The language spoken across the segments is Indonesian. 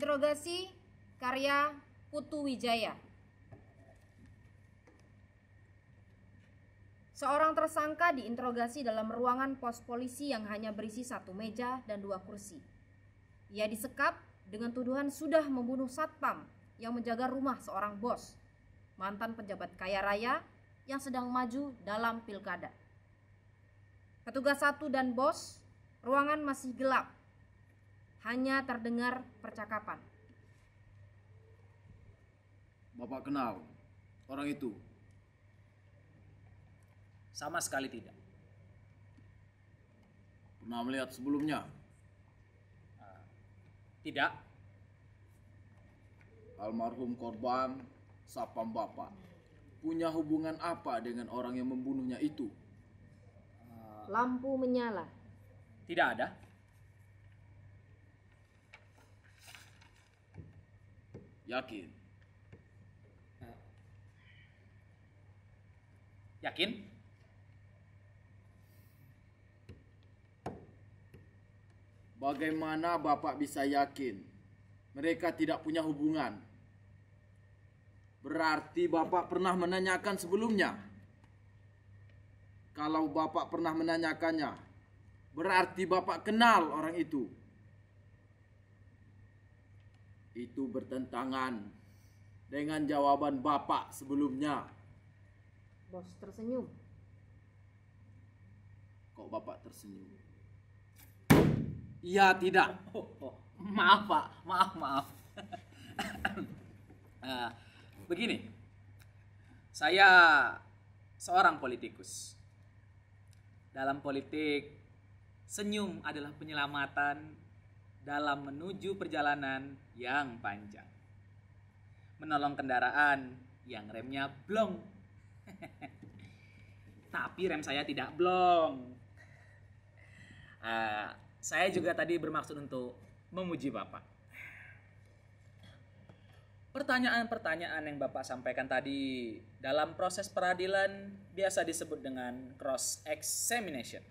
Interogasi karya Putu Wijaya. Seorang tersangka diinterogasi dalam ruangan pos polisi yang hanya berisi satu meja dan dua kursi. Ia disekap dengan tuduhan sudah membunuh satpam yang menjaga rumah seorang bos, mantan pejabat kaya raya yang sedang maju dalam pilkada. Petugas satu dan bos, ruangan masih gelap. Hanya terdengar percakapan. Bapak kenal orang itu? Sama sekali tidak. Pernah melihat sebelumnya? Tidak. Almarhum korban satpam Bapak punya hubungan apa dengan orang yang membunuhnya itu? Lampu menyala. Tidak ada. Yakin? Yakin? Bagaimana Bapak bisa yakin mereka tidak punya hubungan? Berarti Bapak pernah menanyakan sebelumnya. Kalau Bapak pernah menanyakannya, berarti Bapak kenal orang itu. Itu bertentangan dengan jawaban Bapak sebelumnya. Bos tersenyum. Kok Bapak tersenyum? Iya tidak. Maaf Pak, maaf. Begini, saya seorang politikus. Dalam politik, senyum adalah penyelamatan dalam menuju perjalanan yang panjang. Menolong kendaraan yang remnya blong. Tapi rem saya tidak blong. Saya juga tadi bermaksud untuk memuji Bapak. Pertanyaan-pertanyaan yang Bapak sampaikan tadi dalam proses peradilan biasa disebut dengan cross examination.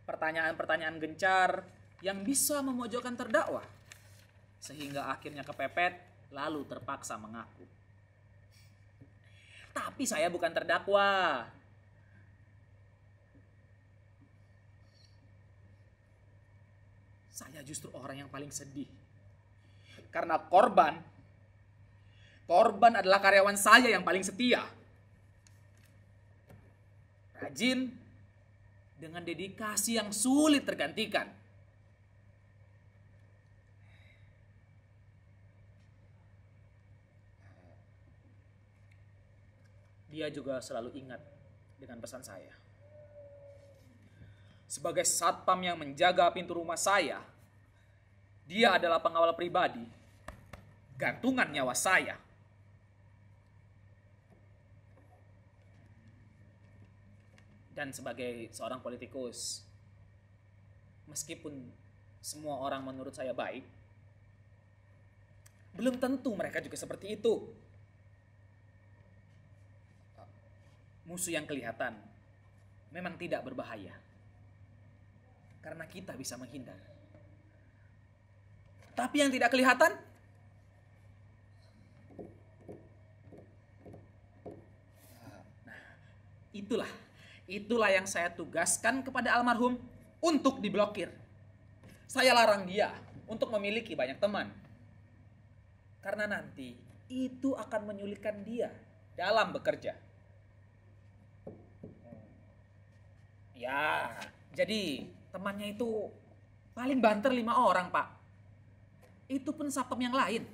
Pertanyaan-pertanyaan gencar yang bisa memojokkan terdakwa sehingga akhirnya kepepet lalu terpaksa mengaku. Tapi saya bukan terdakwa. Saya justru orang yang paling sedih. Karena korban adalah karyawan saya yang paling setia. Rajin, dengan dedikasi yang sulit tergantikan. Dia juga selalu ingat dengan pesan saya. Sebagai satpam yang menjaga pintu rumah saya, dia adalah pengawal pribadi, gantungan nyawa saya. Dan sebagai seorang politikus, meskipun semua orang menurut saya baik, belum tentu mereka juga seperti itu. Musuh yang kelihatan memang tidak berbahaya, karena kita bisa menghindar. Tapi yang tidak kelihatan, itulah yang saya tugaskan kepada almarhum untuk diblokir. Saya larang dia untuk memiliki banyak teman, karena nanti itu akan menyulitkan dia dalam bekerja. Ya, jadi temannya itu paling banter 5 orang, Pak. Itu pun satpam yang lain.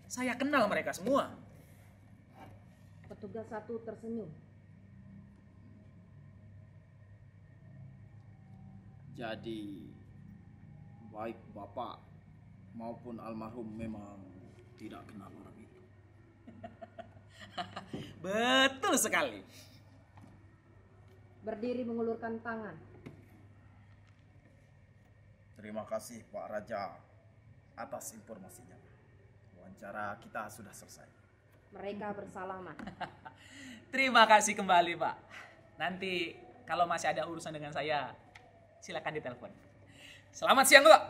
Saya kenal mereka semua. Petugas satu tersenyum. Jadi baik Bapak maupun almarhum memang tidak kenal orang itu. Betul sekali. Berdiri mengulurkan tangan. Terima kasih Pak Raja atas informasinya. Wawancara kita sudah selesai. Mereka bersalaman. Terima kasih kembali, Pak. Nanti kalau masih ada urusan dengan saya, silakan ditelepon. Selamat siang, Pak.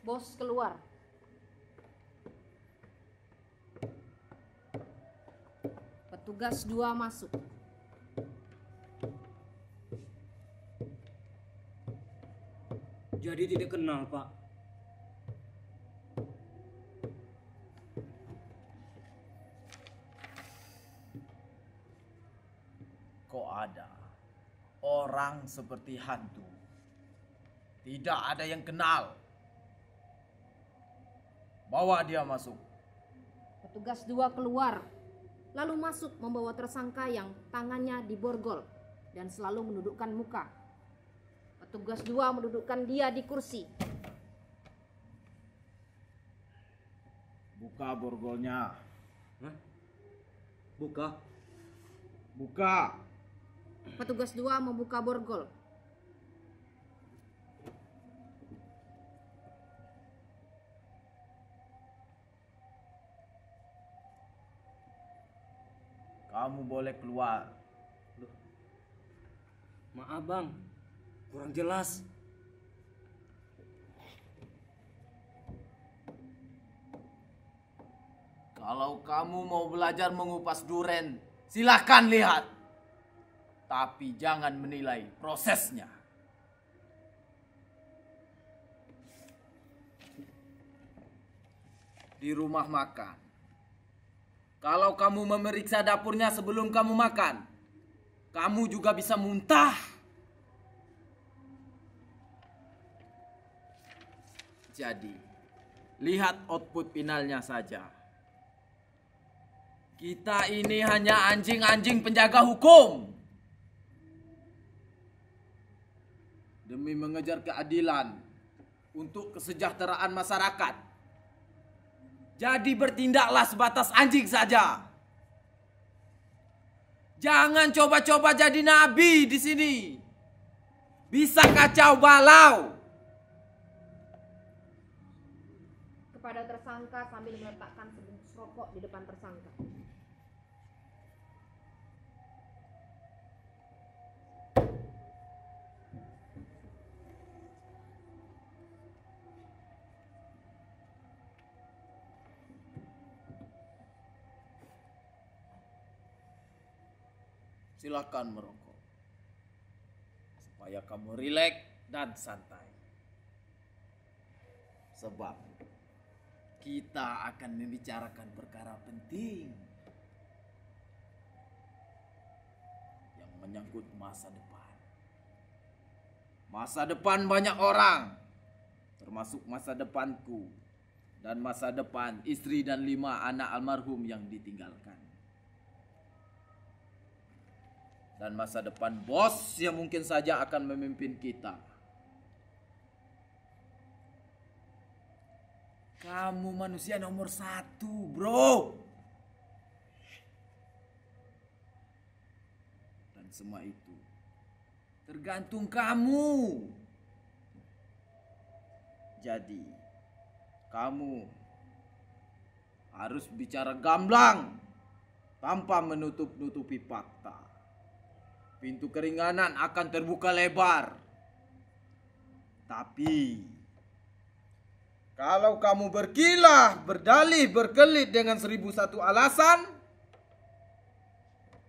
Bos keluar. Petugas 2 masuk. Jadi tidak kenal, Pak. Kok ada orang seperti hantu? Tidak ada yang kenal. Bawa dia masuk. Petugas 2 keluar, lalu masuk membawa tersangka yang tangannya diborgol dan selalu menundukkan muka. Petugas 2 mendudukkan dia di kursi. Buka borgolnya. Hah? Buka. Buka. Petugas 2 membuka borgol. Kamu boleh keluar. Loh. Maaf, Bang. Kurang jelas. Kalau kamu mau belajar mengupas duren, silahkan lihat. Tapi jangan menilai prosesnya. Di rumah makan, kalau kamu memeriksa dapurnya sebelum kamu makan, kamu juga bisa muntah. Jadi, lihat output finalnya saja. Kita ini hanya anjing-anjing penjaga hukum. Demi mengejar keadilan untuk kesejahteraan masyarakat. Jadi bertindaklah sebatas anjing saja. Jangan coba-coba jadi nabi di sini. Bisa kacau balau. Kepada tersangka sambil meletakkan sebungkus rokok di depan tersangka. Silakan merokok. Supaya kamu rileks dan santai. Sebab kita akan membicarakan perkara penting yang menyangkut masa depan. Masa depan banyak orang, termasuk masa depanku dan masa depan istri dan 5 anak almarhum yang ditinggalkan. Dan masa depan bos yang mungkin saja akan memimpin kita. Kamu manusia nomor 1, bro. Dan semua itu tergantung kamu. Jadi, kamu harus bicara gamblang tanpa menutup-nutupi fakta. Pintu keringanan akan terbuka lebar. Tapi kalau kamu berkilah, berdalih, berkelit dengan 1001 alasan,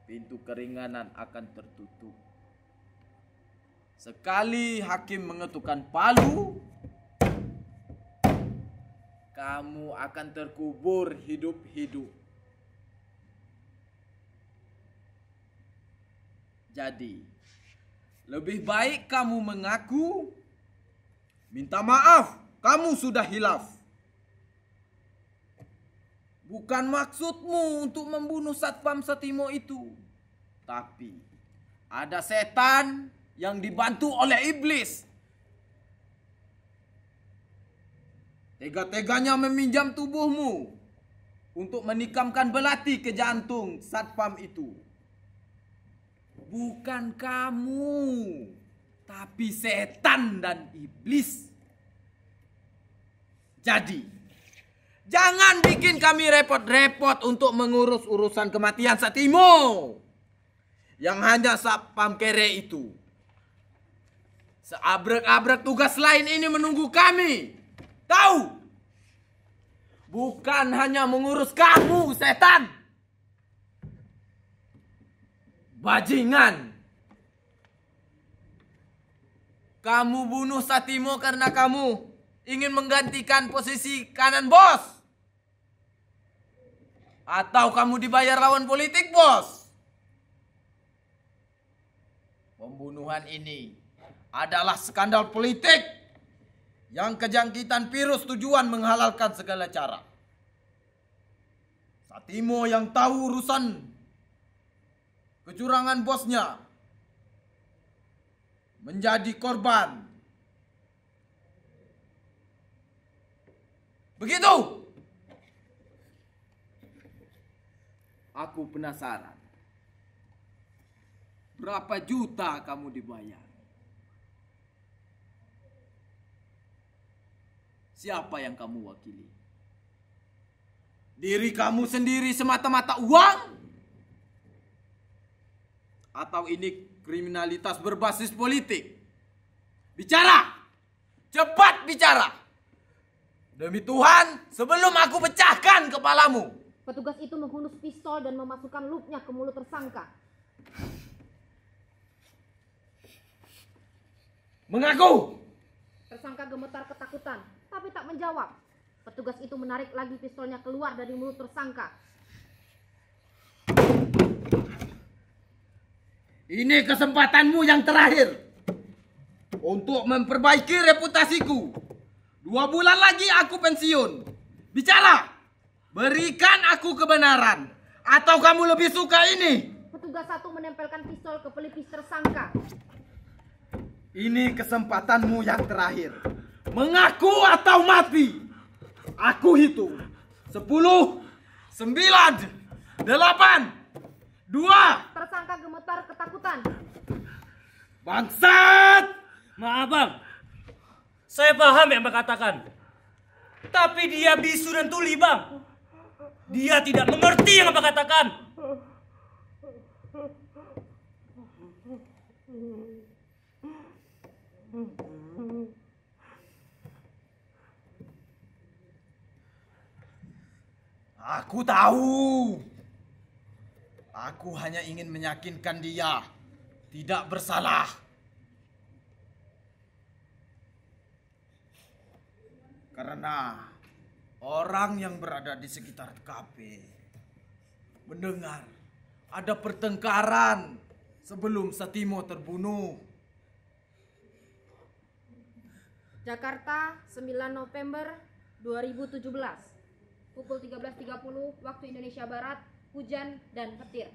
pintu keringanan akan tertutup. Sekali hakim mengetukkan palu, kamu akan terkubur hidup-hidup. Jadi, lebih baik kamu mengaku, minta maaf, kamu sudah hilaf. Bukan maksudmu untuk membunuh Satpam Setimo itu. Tapi, ada setan yang dibantu oleh iblis. Tega-teganya meminjam tubuhmu untuk menikamkan belati ke jantung Satpam itu. Bukan kamu, tapi setan dan iblis. Jadi, jangan bikin kami repot-repot untuk mengurus urusan kematian Setimo. Yang hanya Satpam kere itu. Seabrek-abrek tugas lain ini menunggu kami. Tahu? Bukan hanya mengurus kamu, setan. Bajingan! Kamu bunuh Satimo karena kamu ingin menggantikan posisi kanan bos? Atau kamu dibayar lawan politik, bos? Pembunuhan ini adalah skandal politik yang kejangkitan virus tujuan menghalalkan segala cara. Satimo yang tahu urusan kecurangan bosnya menjadi korban. Begitu? Aku penasaran. Berapa juta kamu dibayar? Siapa yang kamu wakili? Diri kamu sendiri semata-mata uang? Atau ini kriminalitas berbasis politik? Bicara! Cepat bicara! Demi Tuhan, sebelum aku pecahkan kepalamu. Petugas itu menghunus pistol dan memasukkan loopnya ke mulut tersangka. Mengaku! Tersangka gemetar ketakutan, tapi tak menjawab. Petugas itu menarik lagi pistolnya keluar dari mulut tersangka. Ini kesempatanmu yang terakhir untuk memperbaiki reputasiku. 2 bulan lagi aku pensiun. Bicara! Berikan aku kebenaran. Atau kamu lebih suka ini? Petugas satu menempelkan pistol ke pelipis tersangka. Ini kesempatanmu yang terakhir. Mengaku atau mati. Aku hitung. 10, 9, 8, 2. Tersangka gemetar ketakutan. Bangsat! Maaf bang, saya paham yang Bang katakan. Tapi dia bisu dan tuli bang. Dia tidak mengerti yang Bang katakan. Aku tahu. Aku hanya ingin meyakinkan dia tidak bersalah. Karena orang yang berada di sekitar kafe mendengar ada pertengkaran sebelum Satimo terbunuh. Jakarta, 9 November 2017. Pukul 13.30 waktu Indonesia Barat, hujan dan petir.